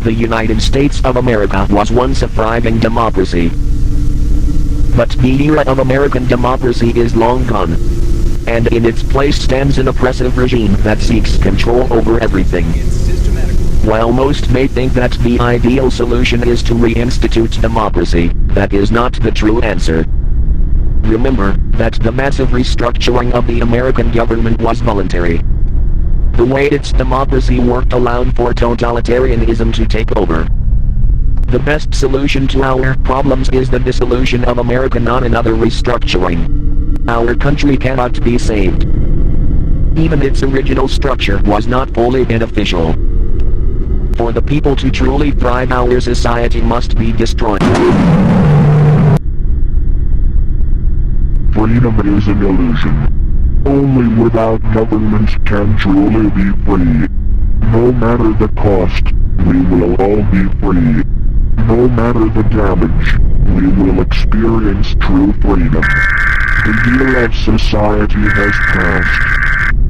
The United States of America was once a thriving democracy. But the era of American democracy is long gone. And in its place stands an oppressive regime that seeks control over everything. While most may think that the ideal solution is to reinstitute democracy, that is not the true answer. Remember that the massive restructuring of the American government was voluntary. The way its democracy worked allowed for totalitarianism to take over. The best solution to our problems is the dissolution of America, not another restructuring. Our country cannot be saved. Even its original structure was not fully beneficial. For the people to truly thrive, our society must be destroyed. Freedom is an illusion. Only without government can truly be free. No matter the cost, we will all be free. No matter the damage, we will experience true freedom. The year of society has passed.